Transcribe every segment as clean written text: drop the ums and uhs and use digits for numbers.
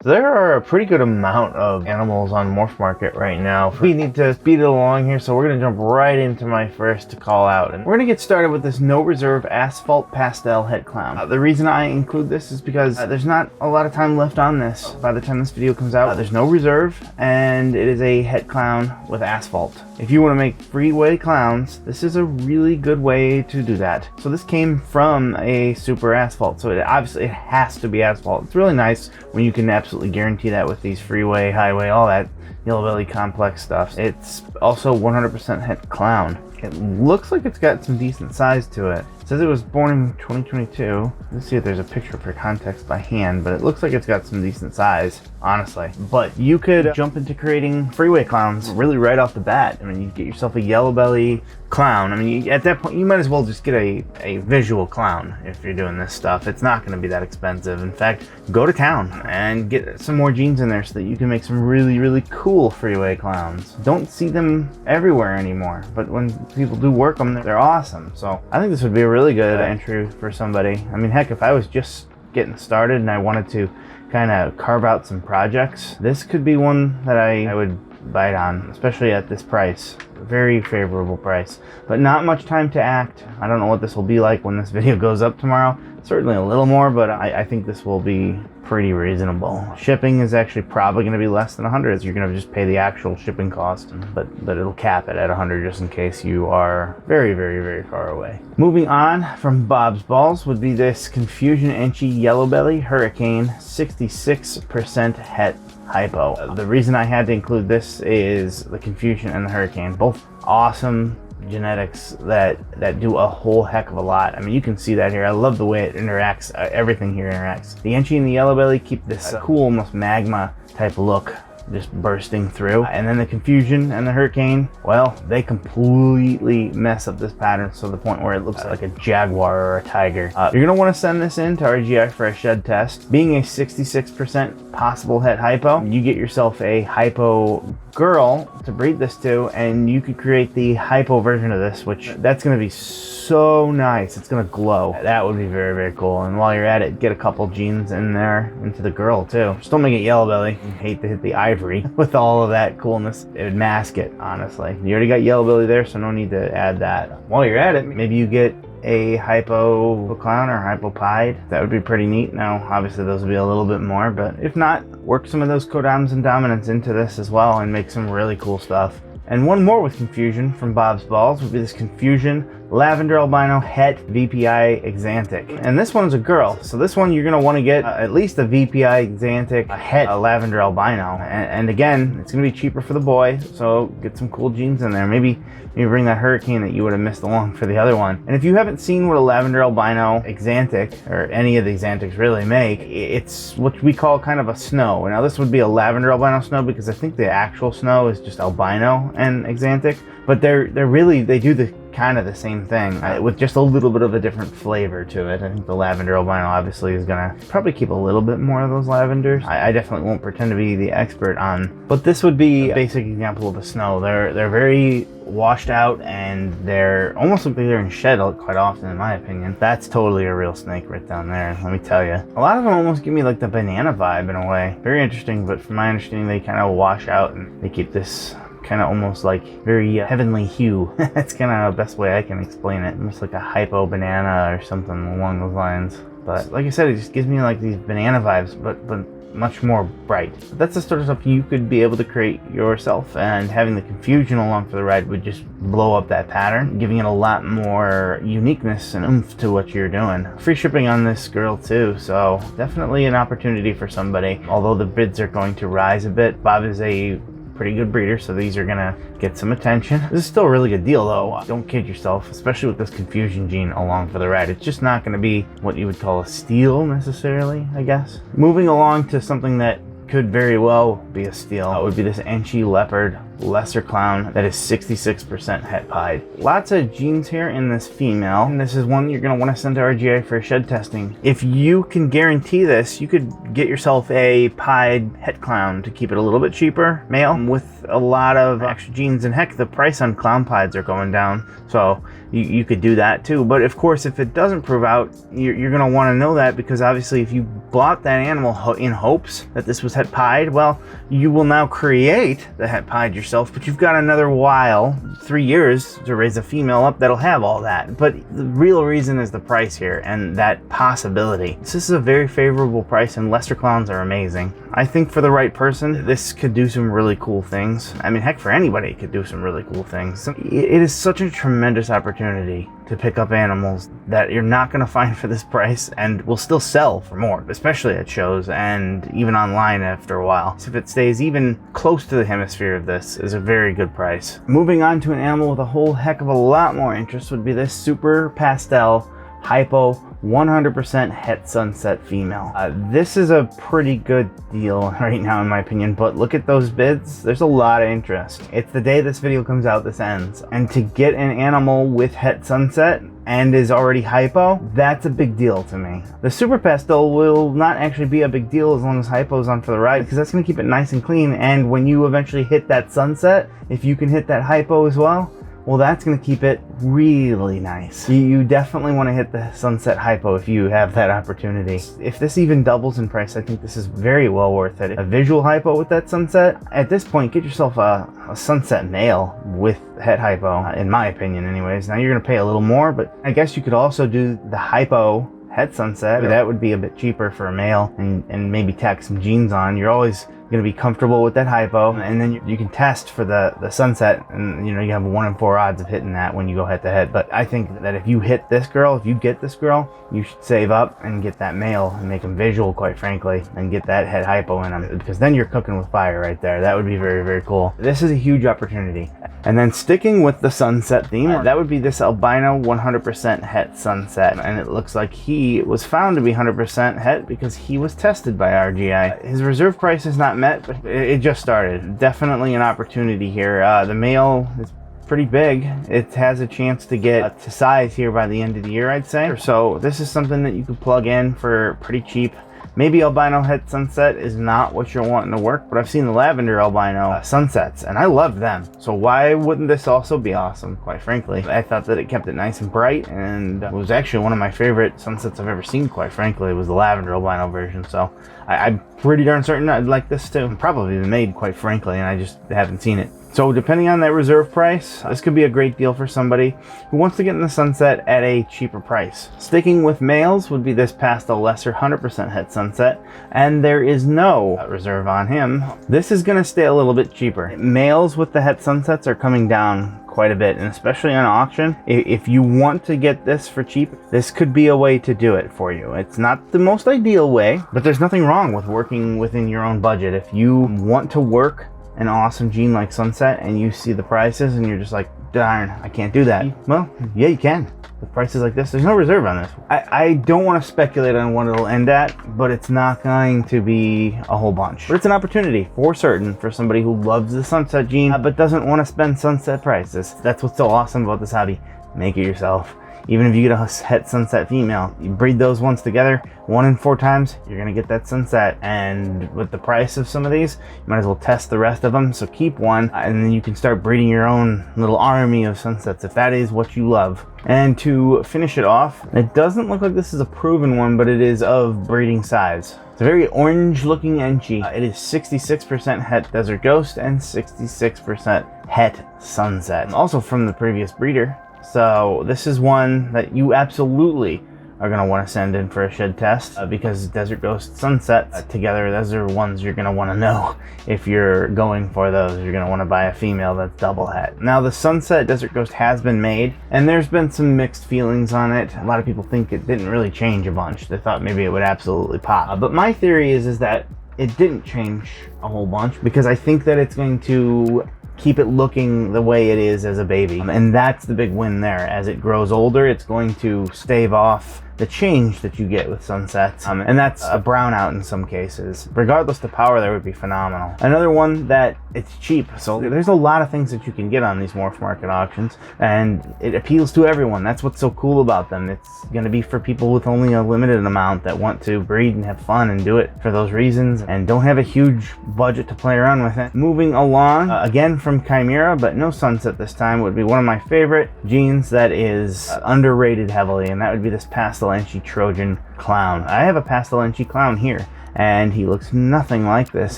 There are a pretty good amount of animals on Morphmarket right now. We need to speed it along here, so we're going to jump right into my first to call out. And we're going to get started with this no reserve Asphalt Pastel Het Clown. The reason I include this is because there's not a lot of time left on this by the time this video comes out. There's no reserve, and it is a Het Clown with Asphalt. If you want to make freeway clowns, this is a really good way to do that. So this came from a super Asphalt, so it has to be Asphalt. It's really nice when you can absolutely guarantee that with these freeway, highway, all that yellow belly complex stuff. It's also 100% Het Clown. It looks like it's got some decent size to it. It says it was born in 2022. Let's see if there's a picture for context by hand, but it looks like it's got some decent size, honestly. But you could jump into creating freeway clowns really right off the bat. I mean, you get yourself a yellow belly clown. I mean, at that point, you might as well just get a visual clown if you're doing this stuff. It's not going to be that expensive. In fact, go to town and get some more genes in there so that you can make some really, really cool freeway clowns. Don't see them everywhere anymore, but when people do work them, they're awesome. So I think this would be a really good entry for somebody. I mean, heck, if I was just getting started and I wanted to kind of carve out some projects, this could be one that I would bite on, especially at this price. Very favorable price, but not much time to act. I don't know what this will be like when this video goes up tomorrow. Certainly a little more, but I think this will be pretty reasonable. Shipping is actually probably going to be less than 100. You're going to just pay the actual shipping cost, but it'll cap it at 100 just in case you are very, very, very far away. Moving on from Bob's Balls would be this Confusion Enchi Yellow Belly Hurricane 66% Het Hypo. The reason I had to include this is the Confusion and the Hurricane, both awesome genetics that do a whole heck of a lot. I mean, you can see that here. I love the way it interacts. Everything here interacts. The Enchi and the Yellow Belly keep this cool, almost magma type look just bursting through. And then the Confusion and the Hurricane, well, they completely mess up this pattern to the point where it looks like a jaguar or a tiger. You're gonna want to send this in to RGI for a shed test. Being a 66% possible Het Hypo, you get yourself a Hypo girl to breed this to, and you could create the Hypo version of this, which that's going to be so nice. It's going to glow. That would be very, very cool. And while you're at it, get a couple genes in there into the girl too. Just don't make it yellow belly. You hate to hit the ivory with all of that coolness. It would mask it, honestly. You already got yellow belly there, so no need to add that. While you're at it, maybe you get a Hypo clown or Hypo pied. That would be pretty neat. Now, obviously those would be a little bit more, but if not, work some of those codoms and dominants into this as well and make some really cool stuff. And one more with Confusion from Bob's Balls would be this Confusion Lavender Albino Het VPI Axanthic. And this one's a girl, so this one you're going to want to get at least a VPI Axanthic Het Lavender Albino. And again, it's going to be cheaper for the boy, so get some cool genes in there. Maybe bring that Hurricane that you would have missed along for the other one. And if you haven't seen what a Lavender Albino Axanthic, or any of the Axanthics really make, it's what we call kind of a snow. Now this would be a Lavender Albino snow because I think the actual snow is just albino and Axanthic, but they do the kind of the same thing with just a little bit of a different flavor to it. I think the Lavender Albino obviously is gonna probably keep a little bit more of those lavenders. I definitely won't pretend to be the expert on, but this would be a basic example of a snow. They're very washed out and they're almost like they're in shed quite often, in my opinion. That's totally a real snake right down there, let me tell you. A lot of them almost give me like the banana vibe in a way. Very interesting, but from my understanding they kind of wash out and they keep this kind of almost like very heavenly hue. That's kind of the best way I can explain it. Almost like a Hypo banana or something along those lines. But like I said, it just gives me like these banana vibes, but much more bright. That's the sort of stuff you could be able to create yourself, and having the Confusion along for the ride would just blow up that pattern, giving it a lot more uniqueness and oomph to what you're doing. Free shipping on this girl too, so definitely an opportunity for somebody. Although the bids are going to rise a bit, Bob is a pretty good breeder, so these are gonna get some attention. This is still a really good deal though. Don't kid yourself, especially with this Confusion gene along for the ride. It's just not gonna be what you would call a steal necessarily, I guess. Moving along to something that could very well be a steal would be this Enchi Leopard lesser clown that is 66% het pied. Lots of genes here in this female, and this is one you're going to want to send to RGA for shed testing. If you can guarantee this, you could get yourself a pied het clown to keep it a little bit cheaper, male, with a lot of extra genes, and heck, the price on clown pieds are going down, so you could do that too. But of course, if it doesn't prove out, you're going to want to know that, because obviously if you bought that animal in hopes that this was het pied, well, you will now create the het pied yourself, but you've got another while, 3 years, to raise a female up that'll have all that. But the real reason is the price here and that possibility. This is a very favorable price, and lesser clowns are amazing. I think for the right person, this could do some really cool things. I mean, heck, for anybody, it could do some really cool things. It is such a tremendous opportunity to pick up animals that you're not going to find for this price and will still sell for more, especially at shows and even online after a while. So if it stays even close to the hemisphere of this, is a very good price. Moving on to an animal with a whole heck of a lot more interest would be this super pastel Hypo 100% het sunset female. This is a pretty good deal right now in my opinion, but look at those bids. There's a lot of interest. It's the day this video comes out, this ends. And to get an animal with het sunset and is already hypo, that's a big deal to me. The super pastel will not actually be a big deal as long as hypo's on for the ride, because that's going to keep it nice and clean. And when you eventually hit that sunset, if you can hit that hypo as well, well, that's going to keep it really nice. You definitely want to hit the sunset hypo if you have that opportunity. If this even doubles in price, I think this is very well worth it. A visual hypo with that sunset, at this point, get yourself a sunset male with het hypo, in my opinion anyways. Now you're going to pay a little more, but I guess you could also do the hypo het sunset. That would be a bit cheaper for a male, and maybe tack some genes on. You're always going to be comfortable with that hypo, and then you can test for the sunset, and you know, you have a 1 in 4 odds of hitting that when you go head to head. But I think that if you hit this girl, if you get this girl, you should save up and get that male and make him visual, quite frankly, and get that het hypo in him, because then you're cooking with fire right there. That would be very, very cool. This is a huge opportunity. And then sticking with the sunset theme, that would be this albino 100% het sunset, and it looks like he was found to be 100% het because he was tested by RGI. His reserve price is not met, but it just started. Definitely an opportunity here. The male is pretty big. It has a chance to get to size here by the end of the year, I'd say. So this is something that you could plug in for pretty cheap. Maybe albino het sunset is not what you're wanting to work, but I've seen the lavender albino sunsets, and I love them. So why wouldn't this also be awesome, quite frankly? I thought that it kept it nice and bright, and it was actually one of my favorite sunsets I've ever seen, quite frankly. It was the lavender albino version, so I'm pretty darn certain I'd like this too. Probably been made, quite frankly, and I just haven't seen it. So depending on that reserve price, this could be a great deal for somebody who wants to get in the sunset at a cheaper price. Sticking with males would be this pastel lesser 100% het sunset, and there is no reserve on him. This is going to stay a little bit cheaper. Males with the het sunsets are coming down quite a bit, and especially on auction, if you want to get this for cheap, this could be a way to do it for you. It's not the most ideal way, but there's nothing wrong with working within your own budget. If you want to work an awesome gene like sunset and you see the prices and you're just like, darn, I can't do that. Well, yeah, you can. With prices like this, there's no reserve on this. I don't want to speculate on what it'll end at, but it's not going to be a whole bunch. But it's an opportunity for certain for somebody who loves the sunset gene but doesn't want to spend sunset prices. That's what's so awesome about this hobby. Make it yourself. Even if you get a het sunset female, you breed those ones together 1 in 4 times, you're gonna get that sunset. And with the price of some of these, you might as well test the rest of them. So keep one, and then you can start breeding your own little army of sunsets if that is what you love. And to finish it off, it doesn't look like this is a proven one, but it is of breeding size. It's a very orange looking Enchi. It is 66% het desert ghost and 66% het sunset. Also from the previous breeder. So this is one that you absolutely are going to want to send in for a shed test because Desert Ghost Sunset together, those are ones you're going to want to know. If you're going for those, you're going to want to buy a female that's double het. Now the Sunset Desert Ghost has been made, and there's been some mixed feelings on it. A lot of people think it didn't really change a bunch. They thought maybe it would absolutely pop. But my theory is that it didn't change a whole bunch, because I think that it's going to keep it looking the way it is as a baby, and that's the big win there. As it grows older, it's going to stave off the change that you get with sunsets, and that's a brownout in some cases. Regardless, the power there would be phenomenal. Another one that it's cheap, so there's a lot of things that you can get on these Morphmarket auctions, and it appeals to everyone. That's what's so cool about them. It's going to be for people with only a limited amount that want to breed and have fun and do it for those reasons and don't have a huge budget to play around with it. Moving along, again from Chimera, but no sunset this time, would be one of my favorite genes that is underrated heavily, and that would be this Pastel Enchi Trojan clown. I have a Pastel Enchi clown here, and he looks nothing like this.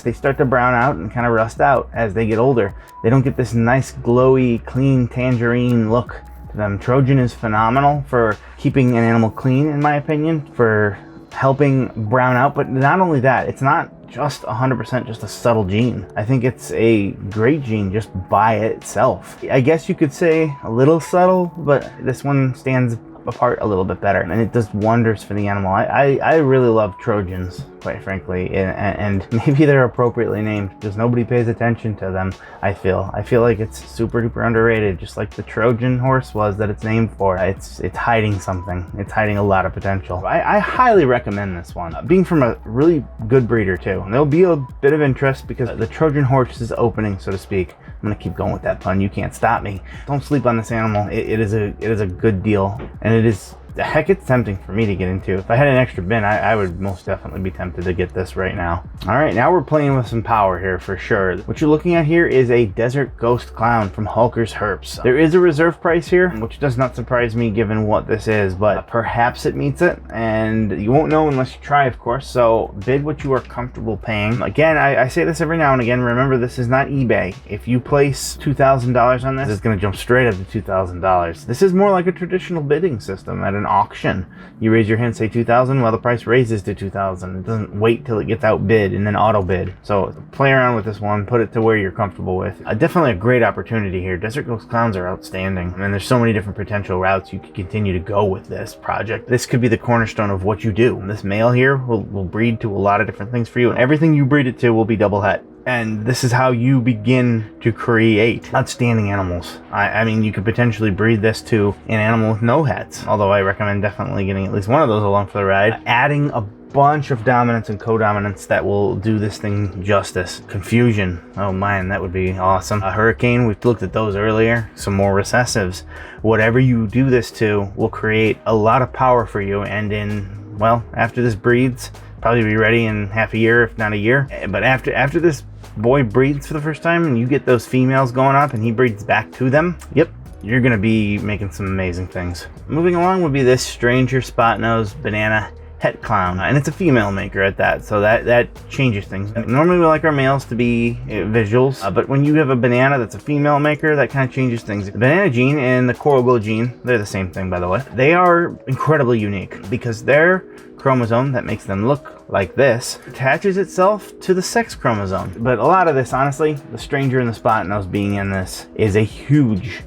They start to brown out and kind of rust out as they get older. They don't get this nice glowy, clean tangerine look to them. Trojan is phenomenal for keeping an animal clean, in my opinion, for helping brown out, but not only that, it's not just 100% just a subtle gene. I think it's a great gene just by itself. I guess you could say a little subtle, but this one stands apart a little bit better, and it does wonders for the animal. I really love Trojans, quite frankly, and maybe they're appropriately named because nobody pays attention to them. I feel like it's super duper underrated, just like the Trojan horse was that it's named for. It's hiding something. It's hiding a lot of potential. I highly recommend this one, being from a really good breeder too. And there'll be a bit of interest because the Trojan horse is opening, so to speak. I'm gonna keep going with that pun. You can't stop me. Don't sleep on this animal. It is a good deal, and it is. The heck, it's tempting for me to get into. If I had an extra bin, I would most definitely be tempted to get this right now. All right, now we're playing with some power here for sure. What you're looking at here is a Desert Ghost Clown from Hulker's Herps. There is a reserve price here, which does not surprise me given what this is, but perhaps it meets it, and you won't know unless you try, of course, so bid what you are comfortable paying. Again, I say this every now and again, remember this is not eBay. If you place $2,000 on this, it's gonna jump straight up to $2,000. This is more like a traditional bidding system at an auction. You raise your hand, say 2,000, well, the price raises to 2,000. It doesn't wait till it gets outbid and then auto bid. So play around with this one, put it to where you're comfortable with. Definitely a great opportunity here. Desert Ghost Clowns are outstanding, and there's so many different potential routes you could continue to go with this project. This could be the cornerstone of what you do. This male here will breed to a lot of different things for you, and everything you breed it to will be double het. And this is how you begin to create outstanding animals. I mean, you could potentially breed this to an animal with no hets, although I recommend definitely getting at least one of those along for the ride. Adding a bunch of dominance and co-dominance that will do this thing justice. Confusion, oh man, that would be awesome. A Hurricane, we've looked at those earlier. Some more recessives. Whatever you do this to will create a lot of power for you, and in, well, after this breeds, probably be ready in half a year, if not a year. But after this boy breeds for the first time and you get those females going up and he breeds back to them, yep, you're gonna be making some amazing things. Moving along would be this Stranger Spotnose Banana Het Clown, and it's a female maker at that, so that changes things. Normally we like our males to be visuals, but when you have a banana that's a female maker, that kind of changes things. The banana gene and the coral glow gene, they're the same thing, by the way. They are incredibly unique because their chromosome that makes them look like this attaches itself to the sex chromosome. But a lot of this, honestly, the Stranger and the Spotnose being in this is a huge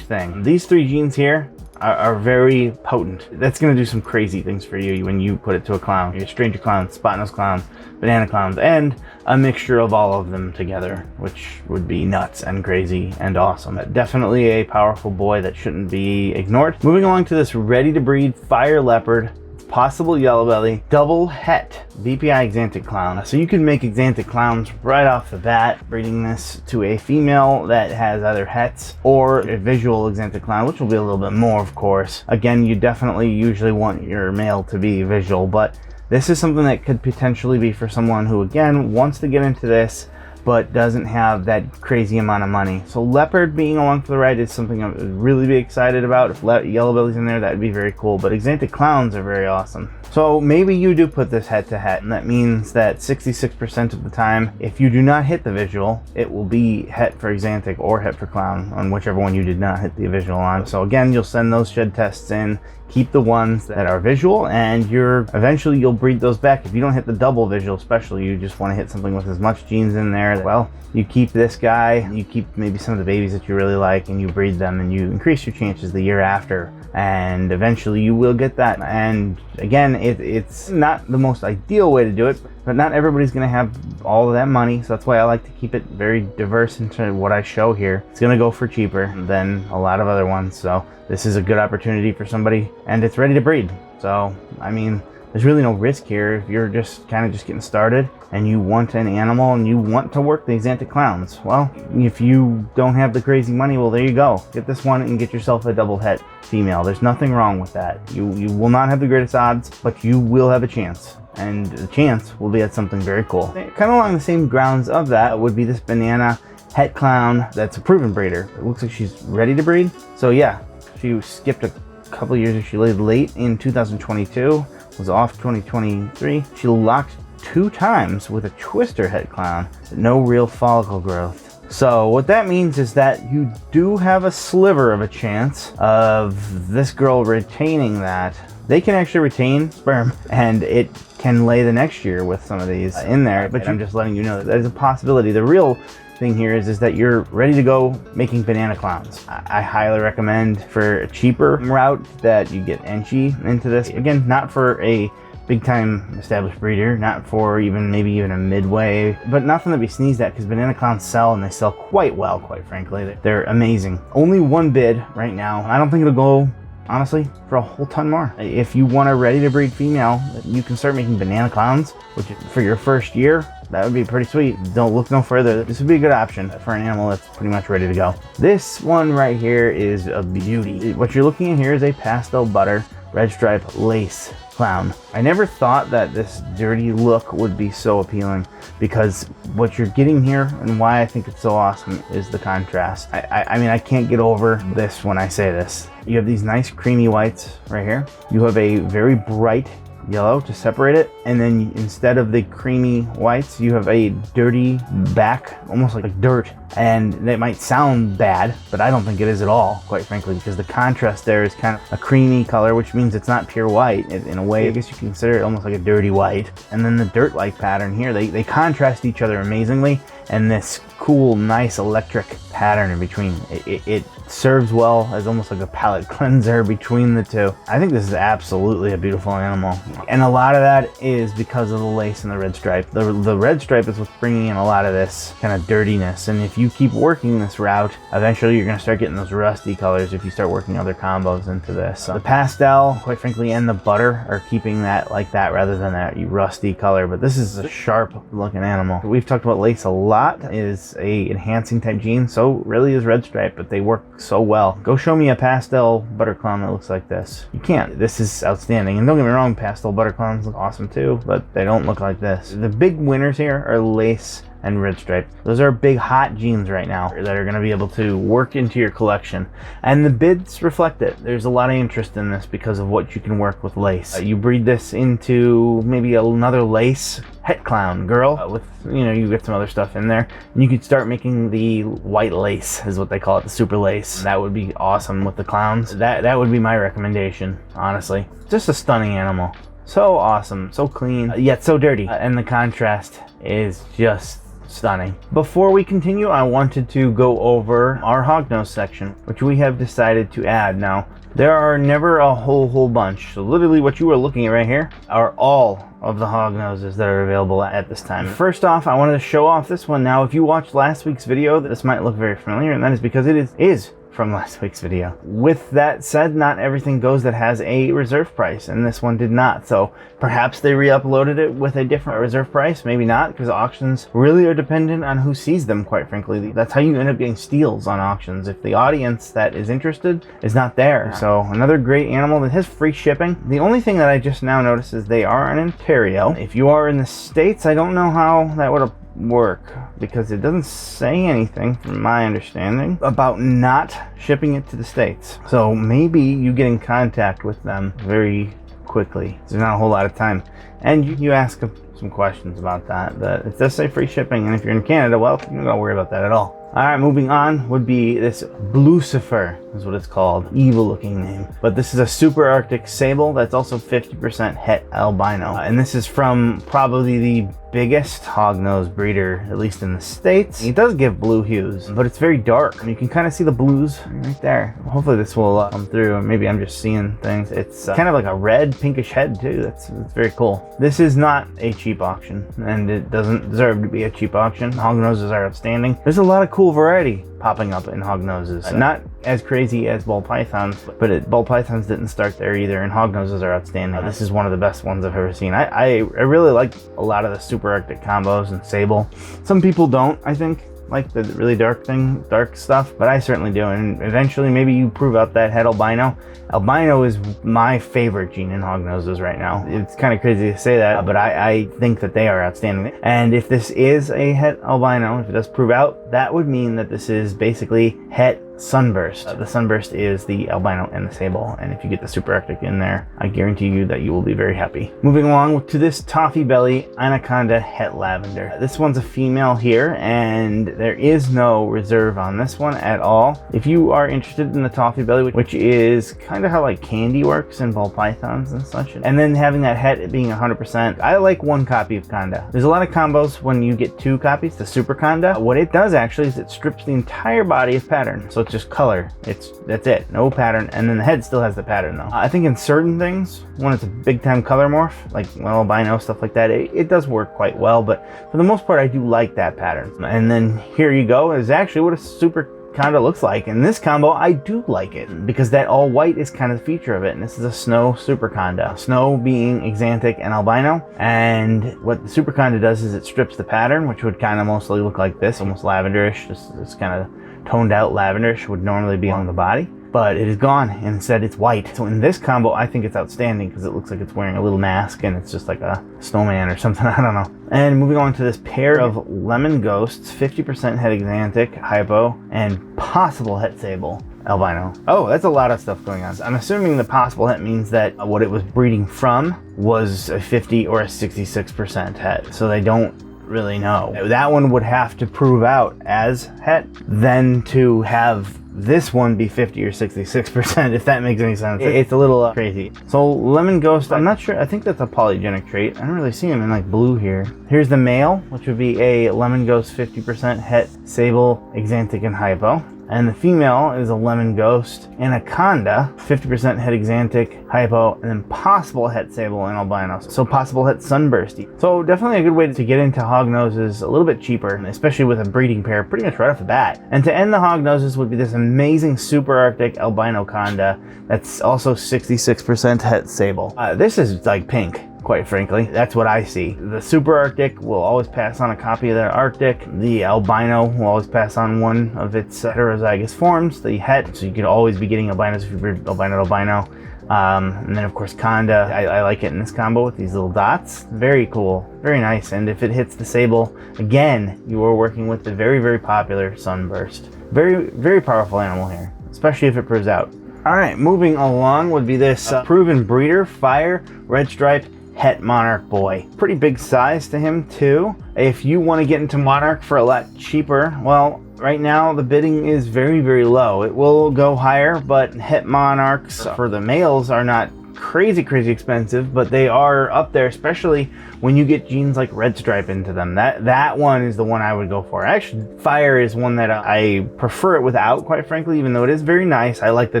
thing. These three genes here are very potent. That's going to do some crazy things for you when you put it to a clown. Your Stranger Clown, Spotnose Clown, Banana Clowns, and a mixture of all of them together, which would be nuts and crazy and awesome. Definitely a powerful boy that shouldn't be ignored. Moving along to this ready to breed Fire Leopard, possible yellow belly, double het VPI Axanthic clown. So you can make Axanthic clowns right off the bat, breeding this to a female that has either hets or a visual Axanthic clown, which will be a little bit more, of course. Again, you definitely usually want your male to be visual, but this is something that could potentially be for someone who, again, wants to get into this but doesn't have that crazy amount of money. So Leopard being along for the ride is something I would really be excited about. If yellow belly's in there, that would be very cool, but Axanthic clowns are very awesome. So maybe you do put this het to het, and that means that 66% of the time, if you do not hit the visual, it will be het for Axanthic or het for clown on whichever one you did not hit the visual on. So again, you'll send those shed tests in, keep the ones that are visual, and eventually you'll breed those back. If you don't hit the double visual, especially, you just want to hit something with as much genes in there, well, you keep this guy, you keep maybe some of the babies that you really like, and you breed them, and you increase your chances the year after, and eventually you will get that. And again, it's not the most ideal way to do it, but not everybody's going to have all of that money, so that's why I like to keep it very diverse into what I show here. It's going to go for cheaper than a lot of other ones, so this is a good opportunity for somebody, and it's ready to breed. So, I mean, there's really no risk here if you're just kind of just getting started and you want an animal and you want to work the Axanthic clowns. Well, if you don't have the crazy money, well, there you go. Get this one and get yourself a double het female. There's nothing wrong with that. You will not have the greatest odds, but you will have a chance. And the chance will be at something very cool. Kind of along the same grounds of that would be this banana het clown that's a proven breeder. It looks like she's ready to breed. So yeah, she skipped a couple of years. She laid late in 2022. Was off 2023. She locked 2 times with a twister het clown. No real follicle growth. So what that means is that you do have a sliver of a chance of this girl retaining that. They can actually retain sperm and it can lay the next year with some of these in there, but I'm just letting you know that there's a possibility. The real thing here is that you're ready to go making banana clowns. I highly recommend for a cheaper route that you get Enchi into this. Again, not for a big time established breeder, not for maybe even a midway, but nothing to be sneezed at because banana clowns sell and they sell quite well, quite frankly. They're amazing. Only one bid right now. I don't think it'll go, honestly, for a whole ton more. If you want a ready to breed female, you can start making banana clowns, which for your first year, that would be pretty sweet. Don't look no further. This would be a good option for an animal that's pretty much ready to go. This one right here is a beauty. What you're looking at here is a pastel butter Redstripe lace clown. I never thought that this dirty look would be so appealing because what you're getting here and why I think it's so awesome is the contrast. I mean, I can't get over this when I say this. You have these nice creamy whites right here. You have a very bright yellow to separate it, and then instead of the creamy whites you have a dirty back, almost like dirt, and that might sound bad, but I don't think it is at all, quite frankly, because the contrast there is kind of a creamy color, which means it's not pure white. In a way, I guess you can consider it almost like a dirty white. And then the dirt-like pattern here, they contrast each other amazingly, and this cool, nice electric pattern in between. It serves well as almost like a palate cleanser between the two. I think this is absolutely a beautiful animal. And a lot of that is because of the lace and the red stripe. The red stripe is what's bringing in a lot of this kind of dirtiness. And if you keep working this route, eventually you're going to start getting those rusty colors if you start working other combos into this. So the pastel, quite frankly, and the butter are keeping that like that rather than that rusty color. But this is a sharp looking animal. We've talked about lace a lot. It is a enhancing type gene. So really is red stripe, but they work so well. Go show me a pastel butter clown that looks like this. You can't. This is outstanding. And don't get me wrong, pastel butter clowns look awesome too, but they don't look like this. The big winners here are lace and red stripe. Those are big hot genes right now that are going to be able to work into your collection, and the bids reflect it. There's a lot of interest in this because of what you can work with lace. You breed this into maybe another lace het clown girl with, you get some other stuff in there, and you could start making the white lace is what they call it, the super lace. That would be awesome with the clowns. That would be my recommendation, honestly. Just a stunning animal. So awesome, so clean, yet so dirty, and the contrast is just stunning. Before we continue, I wanted to go over our hognose section, which we have decided to add. Now, there are never a whole bunch, so literally what you are looking at right here are all of the hognoses that are available at this time. First off, I wanted to show off this one. Now, if you watched last week's video, this might look very familiar, and that is because it is from last week's video. With that said, not everything goes that has a reserve price, and this one did not. So perhaps they re-uploaded it with a different reserve price, maybe not, because auctions really are dependent on who sees them, quite frankly. That's how you end up getting steals on auctions, if the audience that is interested is not there. So another great animal that has free shipping. The only thing that I just now noticed is they are in Ontario. If you are in the States, I don't know how that would work, because it doesn't say anything, from my understanding, about not shipping it to the States. So maybe you get in contact with them very quickly. There's not a whole lot of time, and you ask them some questions about that. It does say free shipping, and if you're in Canada, well, you don't gotta worry about that at all. Alright, moving on would be this Blucifer, is what it's called. Evil looking name. But this is a super Arctic Sable that's also 50% het albino. And this is from probably the biggest hognose breeder, at least in the States. It does give blue hues, but it's very dark. You can kind of see the blues right there. Hopefully this will come through, or maybe I'm just seeing things. It's kind of like a red pinkish head too. That's very cool. This is not a cheap auction, and it doesn't deserve to be a cheap auction. Hognoses are outstanding. There's a lot of cool variety popping up in Hognoses. Not as crazy as ball pythons, but ball pythons didn't start there either, and Hognoses are outstanding. This is one of the best ones I've ever seen. I really like a lot of the super arctic combos and Sable. Some people don't, I think, like the really dark stuff, but I certainly do, and eventually maybe you prove out that Het Albino. Albino is my favorite gene in Hognoses right now. It's kind of crazy to say that, but I think that they are outstanding. And if this is a Het Albino, if it does prove out, that would mean that this is basically Het Sunburst. The Sunburst is the Albino and the Sable, and if you get the Super Arctic in there, I guarantee you that you will be very happy. Moving along to this Toffee Belly Anaconda Het Lavender. This one's a female here, and there is no reserve on this one at all. If you are interested in the Toffee Belly, which is kind of how like candy works in ball pythons and such, and then having that het being 100%, I like one copy of Conda. There's a lot of combos when you get 2 copies, the Super Conda. What it does actually is it strips the entire body of pattern, so it's just color. That's it, no pattern, and then the head still has the pattern though. I think in certain things, when it's a big time color morph, like albino, stuff like that, it does work quite well, but for the most part I do like that pattern. And then here you go is actually what a Super Conda looks like. In this combo, I do like it because that all white is kind of the feature of it, and this is a snow Super Conda. Snow being Axanthic and albino, and what the Super Conda does is it strips the pattern, which would kind of mostly look like this, almost lavenderish. This kind of toned out lavenderish would normally be on the body, but it is gone, and instead it's white. So in this combo, I think it's outstanding because it looks like it's wearing a little mask and it's just like a snowman or something, I don't know. And moving on to this pair of Lemon Ghosts, 50% Het Axanthic, Hypo, and possible Het Sable, Albino. Oh, that's a lot of stuff going on. I'm assuming the possible het means that what it was breeding from was a 50 or a 66% het, so they don't really know. That one would have to prove out as het, then to have this one be 50 or 66%, if that makes any sense. It's a little crazy. So Lemon Ghost, I'm not sure, I think that's a polygenic trait. I don't really see him in like blue here. Here's the male, which would be a Lemon Ghost 50% Het, Sable, Axanthic, and Hypo. And the female is a Lemon Ghost Anaconda, 50% Het Axanthic, Hypo, and then possible Het Sable and Albino. So possible Het Sunbursty. So definitely a good way to get into Hognoses a little bit cheaper, especially with a breeding pair pretty much right off the bat. And to end the Hognoses would be this amazing Super Arctic Albino Conda that's also 66% Het Sable. This is like pink. Quite frankly, that's what I see. The Super Arctic will always pass on a copy of the Arctic. The Albino will always pass on one of its heterozygous forms, the Het, so you could always be getting albinos if you breed albino to albino. And then of course Conda, I like it in this combo with these little dots. Very cool, very nice. And if it hits the Sable, again, you are working with the very, very popular Sunburst. Very, very powerful animal here, especially if it proves out. All right, moving along would be this proven breeder, Fire, Redstripe, Het Monarch boy. Pretty big size to him too. If you want to get into Monarch for a lot cheaper, well, right now the bidding is very, very low. It will go higher, but Het Monarchs for the males are not crazy expensive, but they are up there, especially when you get genes like Redstripe into them. That one is the one I would go for. Actually, Fire is one that I prefer it without, quite frankly, even though it is very nice. I like the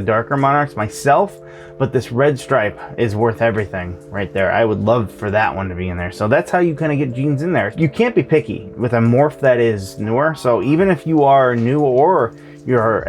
darker Monarchs myself, but this Redstripe is worth everything right there. I would love for that one to be in there. So that's how you kind of get genes in there. You can't be picky with a morph that is newer. So even if you are new or you're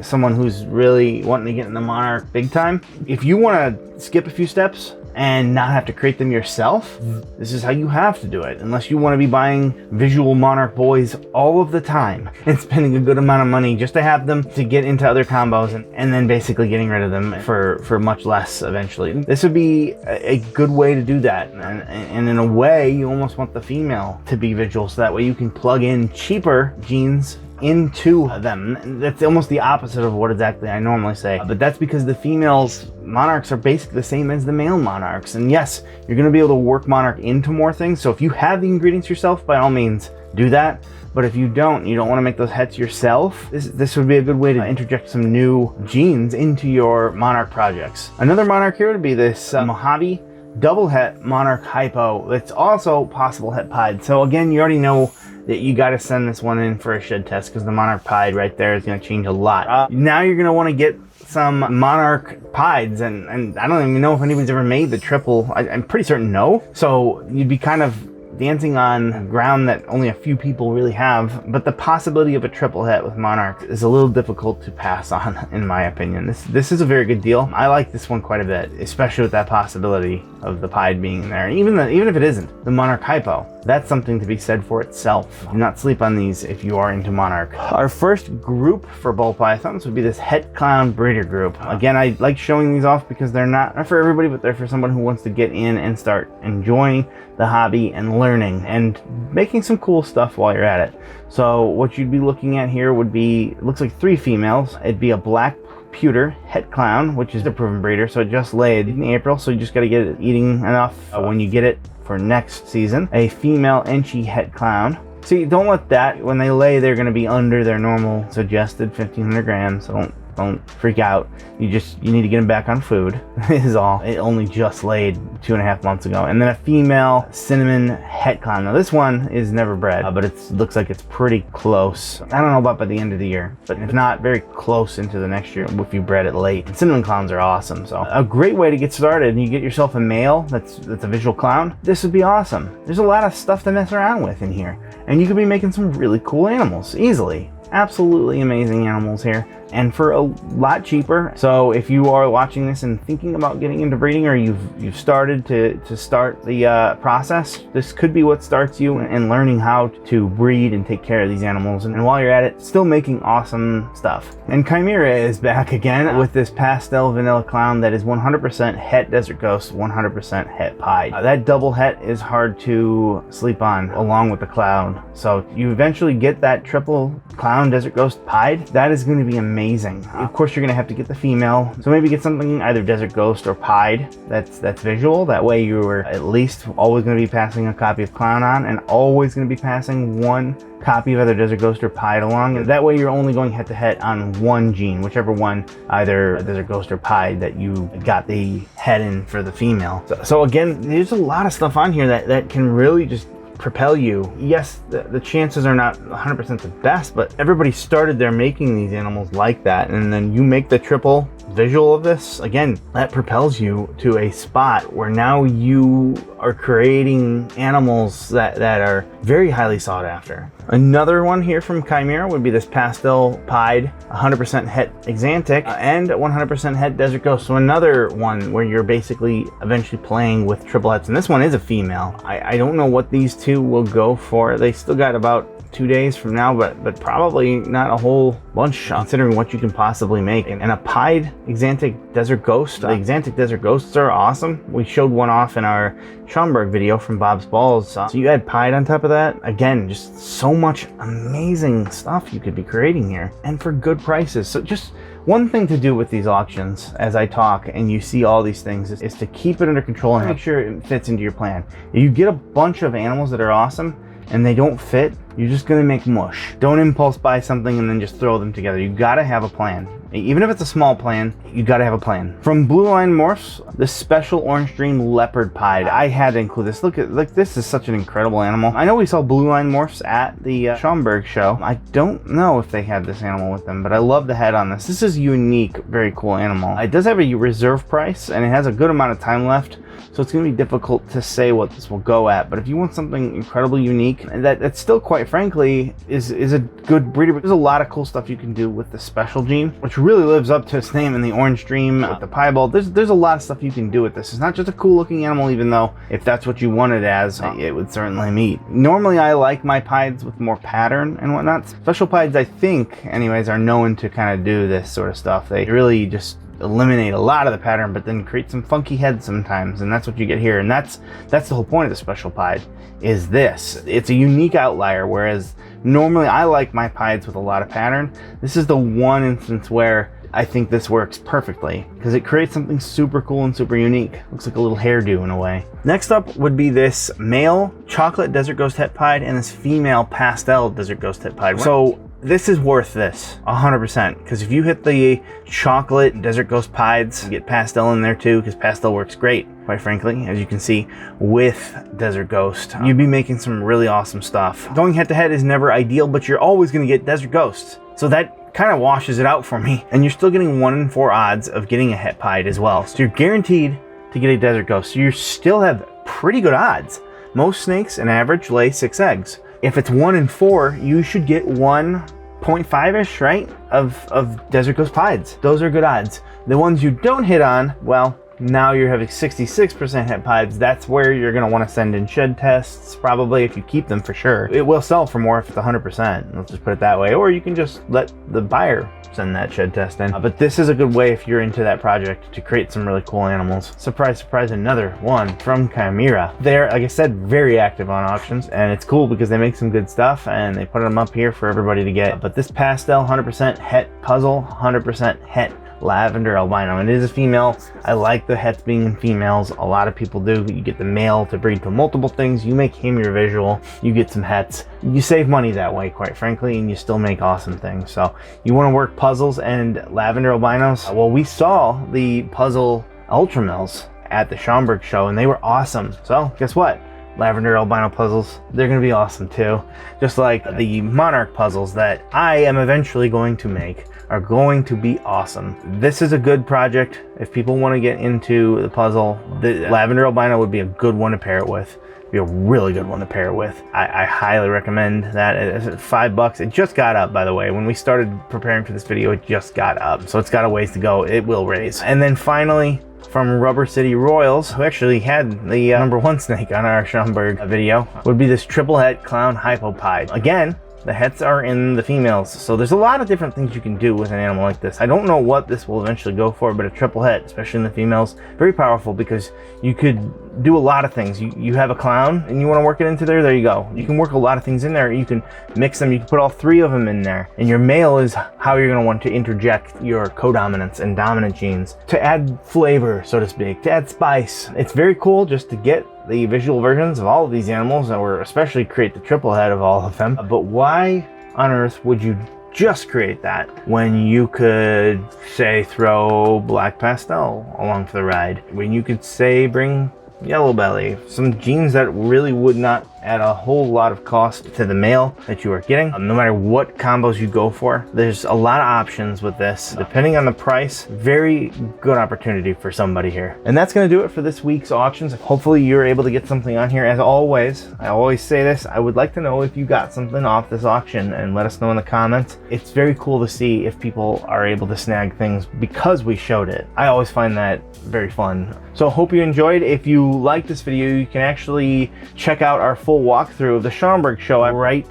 someone who's really wanting to get in the Monarch big time, if you want to skip a few steps and not have to create them yourself, this is how you have to do it, unless you want to be buying visual Monarch boys all of the time and spending a good amount of money just to have them to get into other combos and then basically getting rid of them for much less eventually. This would be a good way to do that, and in a way you almost want the female to be visual, so that way you can plug in cheaper genes into them. That's almost the opposite of what exactly I normally say, but that's because the females Monarchs are basically the same as the male Monarchs. And yes, you're going to be able to work Monarch into more things, so if you have the ingredients yourself, by all means do that. But if you don't want to make those hets yourself, this would be a good way to interject some new genes into your Monarch projects. Another Monarch here would be this Mojave double het Monarch Hypo. It's also possible het pied. So again, you already know that you got to send this one in for a shed test because the Monarch pied right there is going to change a lot. Now you're going to want to get some Monarch pieds, and I don't even know if anybody's ever made the triple. I'm pretty certain no. So you'd be kind of dancing on ground that only a few people really have, but the possibility of a triple het with Monarch is a little difficult to pass on, in my opinion. This is a very good deal. I like this one quite a bit, especially with that possibility of the pied being in there. Even if it isn't, the Monarch Hypo, that's something to be said for itself. Do not sleep on these if you are into Monarch. Our first group for ball pythons would be this Het Clown breeder group. Again, I like showing these off because they're not for everybody, but they're for someone who wants to get in and start enjoying the hobby and learning and making some cool stuff while you're at it. So what you'd be looking at here would be, it looks like 3 females. It'd be a black pewter Het Clown, which is the proven breeder, so it just laid in April, so you just got to get it eating enough when you get it for next season. A female Enchi Het Clown. See, don't let that, when they lay, they're going to be under their normal suggested 1,500 grams, so don't freak out. You need to get them back on food is all. It only just laid 2.5 months ago. And then a female cinnamon Het Clown. Now this one is never bred, but it looks like it's pretty close. I don't know about by the end of the year, but if not, very close into the next year if you bred it late. And cinnamon clowns are awesome, so a great way to get started. And you get yourself a male that's a visual clown. This would be awesome. There's a lot of stuff to mess around with in here, and you could be making some really cool animals easily. Absolutely amazing animals here, and for a lot cheaper. So if you are watching this and thinking about getting into breeding, or you've started to start the process, this could be what starts you in learning how to breed and take care of these animals, and while you're at it, still making awesome stuff. And Chimera is back again with this pastel vanilla clown that is 100% Het Desert Ghost, 100% Het Pied. That double het is hard to sleep on along with the clown, so you eventually get that triple clown Desert Ghost Pied. That is going to be amazing. Of course, you're going to have to get the female, so maybe get something either Desert Ghost or Pied that's visual. That way you are at least always going to be passing a copy of clown on, and always going to be passing one copy of either Desert Ghost or Pied along, and that way you're only going head to head on one gene, whichever one, either Desert Ghost or Pied, that you got the head in for the female. So again, there's a lot of stuff on here that can really just propel you. Yes, the chances are not 100% the best, but everybody started there making these animals like that, and then you make the triple visual of this. Again, that propels you to a spot where now you are creating animals that are very highly sought after. Another one here from Chimera would be this pastel pied 100% het Axanthic and 100% het Desert Ghost. So another one where you're basically eventually playing with triplets, and this one is a female. I don't know what these two will go for. They still got about 2 days from now, but probably not a whole bunch considering what you can possibly make. And a pied Axanthic Desert Ghost. The Axanthic Desert Ghosts are awesome. We showed one off in our Schaumburg video from Bob's Balls. So you add pied on top of that. Again, just so much amazing stuff you could be creating here, and for good prices. So just one thing to do with these auctions as I talk and you see all these things is to keep it under control and make sure it fits into your plan. If you get a bunch of animals that are awesome and they don't fit, you're just gonna make mush. Don't impulse buy something and then just throw them together. You gotta have a plan. Even if it's a small plan, you gotta have a plan. From Blue Line Morphs, the special Orange Dream Leopard Pied. I had to include this. Look, this is such an incredible animal. I know we saw Blue Line Morphs at the Schaumburg show. I don't know if they had this animal with them, but I love the head on this. This is a unique, very cool animal. It does have a reserve price, and it has a good amount of time left, so it's going to be difficult to say what this will go at. But if you want something incredibly unique, and that still, quite frankly, is a good breeder, there's a lot of cool stuff you can do with the special gene, which really lives up to its name in the Orange Dream with the Piebald. There's a lot of stuff you can do with this. It's not just a cool looking animal, even though if that's what you want it as, it would certainly meet. Normally I like my pieds with more pattern and whatnot. Special pieds, I think anyways, are known to kind of do this sort of stuff. They really just eliminate a lot of the pattern, but then create some funky heads sometimes, and that's what you get here. And that's the whole point of the special pied, is this. It's a unique outlier, whereas normally I like my pieds with a lot of pattern. This is the one instance where I think this works perfectly because it creates something super cool and super unique. Looks like a little hairdo in a way. Next up would be this male chocolate Desert Ghost Het Pied and this female pastel Desert Ghost Het Pied. So this is worth this 100%, because if you hit the chocolate Desert Ghost Pieds, you get pastel in there too, because pastel works great, quite frankly, as you can see, with Desert Ghost. You'd be making some really awesome stuff. Going head to head is never ideal, but you're always going to get Desert Ghosts. So that kind of washes it out for me. And you're still getting 1 in 4 odds of getting a het pied as well. So you're guaranteed to get a desert ghost. So you still have pretty good odds. Most snakes, an average, lay 6 eggs. If it's 1 in 4, you should get 1.5-ish, right, of desert ghost pieds. Those are good odds. The ones you don't hit on, well, now you're having 66% het pieds. That's where you're going to want to send in shed tests, probably, if you keep them for sure. It will sell for more if it's 100%. Let's just put it that way. Or you can just let the buyer send that shed test in. But this is a good way if you're into that project to create some really cool animals. Surprise, surprise, another one from Chimera. They're, like I said, very active on auctions, and it's cool because they make some good stuff and they put them up here for everybody to get. But this pastel, 100% het puzzle, 100% het lavender albino, and it is a female. I like the hets being in females. A lot of people do. You get the male to breed to multiple things. You make him your visual. You get some hets. You save money that way, quite frankly, and you still make awesome things. So you want to work puzzles and lavender albinos. Well, we saw the puzzle ultramills at the Schaumburg show, and they were awesome. So guess what? Lavender albino puzzles, they're going to be awesome too. Just like the Monarch puzzles that I am eventually going to make are going to be awesome. This is a good project. If people want to get into the puzzle, the Lavender albino would be a good one to pair it with. Be a really good one to pair it with. I highly recommend that. It's $5. It just got up, by the way. When we started preparing for this video, it just got up. So it's got a ways to go. It will raise. And then finally, from Rubber City Royals, who actually had the #1 snake on our Schaumburg video, would be this triple het clown Hypo pied. Again, the hets are in the females, so there's a lot of different things you can do with an animal like this. I don't know what this will eventually go for, but a triple het, especially in the females, very powerful because you could do a lot of things. You have a clown and you want to work it into there you go. You can work a lot of things in there. You can mix them, you can put all 3 of them in there. And your male is how you're going to want to interject your codominance and dominant genes to add flavor, so to speak, to add spice. It's very cool just to get the visual versions of all of these animals, or especially create the triple head of all of them. But why on earth would you just create that when you could, say, throw black pastel along for the ride? When you could, say, bring yellow belly, some genes that really would not add a whole lot of cost to the male that you are getting. No matter what combos you go for, there's a lot of options with this. Depending on the price, very good opportunity for somebody here. And that's going to do it for this week's auctions. Hopefully you're able to get something on here. As always, I always say this, I would like to know if you got something off this auction, and let us know in the comments. It's very cool to see if people are able to snag things because we showed it. I always find that very fun. So hope you enjoyed. If you like this video, you can actually check out our full walkthrough of the Schaumburg show right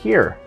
here.